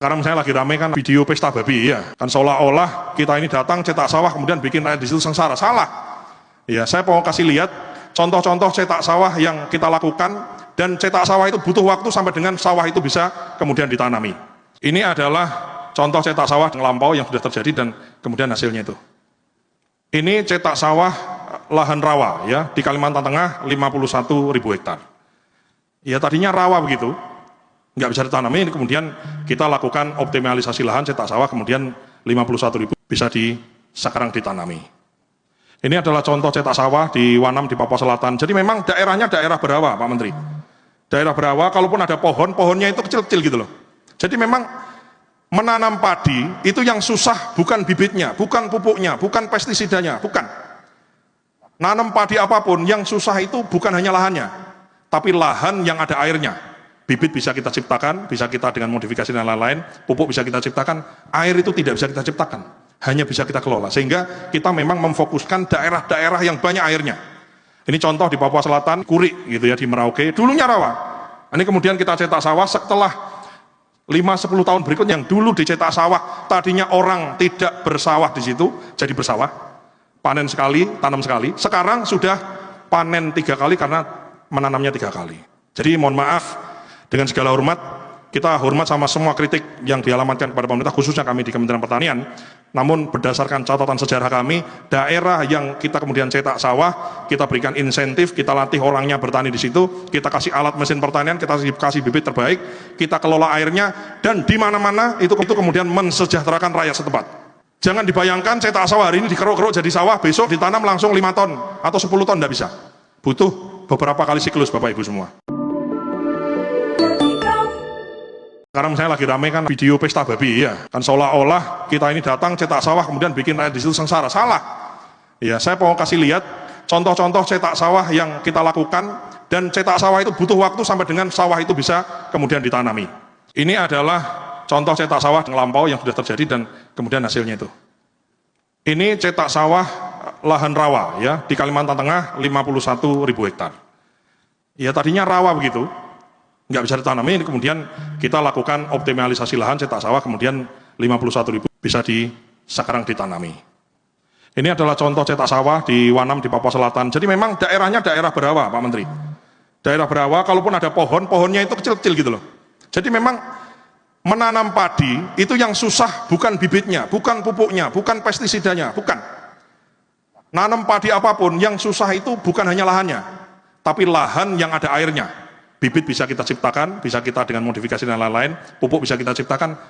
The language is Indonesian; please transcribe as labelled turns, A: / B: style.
A: Sekarang misalnya lagi rame kan video pesta babi ya, kan seolah-olah kita ini datang cetak sawah kemudian bikin rakyat di situ sengsara. Salah. Ya, saya mau kasih lihat contoh-contoh cetak sawah yang kita lakukan, dan cetak sawah itu butuh waktu sampai dengan sawah itu bisa kemudian ditanami. Ini adalah contoh cetak sawah yang lampau yang sudah terjadi dan kemudian hasilnya itu. Ini cetak sawah lahan rawa ya di Kalimantan Tengah 51.000 hektar. Ya tadinya rawa begitu, nggak bisa ditanami, kemudian kita lakukan optimalisasi lahan cetak sawah, kemudian 51.000 bisa sekarang ditanami. Ini adalah contoh cetak sawah di Wanam di Papua Selatan. Jadi memang daerahnya daerah berawa, Pak Menteri. Daerah berawa, kalaupun ada pohon, pohonnya itu kecil-kecil gitu loh. Jadi memang menanam padi itu yang susah bukan bibitnya, bukan pupuknya, bukan pestisidanya, bukan. Nanam padi apapun yang susah itu bukan hanya lahannya, tapi lahan yang ada airnya. Bibit bisa kita ciptakan, bisa kita dengan modifikasi dan lain-lain, pupuk bisa kita ciptakan, air itu tidak bisa kita ciptakan, hanya bisa kita kelola. Sehingga kita memang memfokuskan daerah-daerah yang banyak airnya. Ini contoh di Papua Selatan, Kurik gitu ya, di Merauke, dulunya rawa. Ini kemudian kita cetak sawah setelah 5-10 tahun berikut yang dulu dicetak sawah, tadinya orang tidak bersawah di situ, jadi bersawah, panen sekali, tanam sekali. Sekarang sudah panen 3 kali karena menanamnya 3 kali. Jadi mohon maaf, dengan segala hormat, kita hormat sama semua kritik yang dialamatkan kepada pemerintah, khususnya kami di Kementerian Pertanian. Namun berdasarkan catatan sejarah kami, daerah yang kita kemudian cetak sawah, kita berikan insentif, kita latih orangnya bertani di situ, kita kasih alat mesin pertanian, kita kasih bibit terbaik, kita kelola airnya, dan di mana-mana itu kemudian mensejahterakan rakyat setempat. Jangan dibayangkan cetak sawah hari ini dikeruk-keruk jadi sawah, besok ditanam langsung 5 ton atau 10 ton, tidak bisa. Butuh beberapa kali siklus, Bapak Ibu semua. Sekarang misalnya lagi rame kan video pesta babi ya, kan seolah-olah kita ini datang cetak sawah kemudian bikin rakyat di situ sengsara. Salah. Ya, saya mau kasih lihat contoh-contoh cetak sawah yang kita lakukan, dan cetak sawah itu butuh waktu sampai dengan sawah itu bisa kemudian ditanami. Ini adalah contoh cetak sawah yang lampau yang sudah terjadi dan kemudian hasilnya itu. Ini cetak sawah lahan rawa ya di Kalimantan Tengah 51.000 hektar. Ya tadinya rawa begitu, nggak bisa ditanami, kemudian kita lakukan optimalisasi lahan cetak sawah, kemudian 51.000 bisa sekarang ditanami. Ini adalah contoh cetak sawah di Wanam di Papua Selatan. Jadi memang daerahnya daerah berawa, Pak Menteri. Daerah berawa, kalaupun ada pohon, pohonnya itu kecil-kecil gitu loh. Jadi memang menanam padi itu yang susah bukan bibitnya, bukan pupuknya, bukan pestisidanya, bukan. Nanam padi apapun yang susah itu bukan hanya lahannya, tapi lahan yang ada airnya. Bibit bisa kita ciptakan, bisa kita dengan modifikasi dan lain-lain, pupuk bisa kita ciptakan,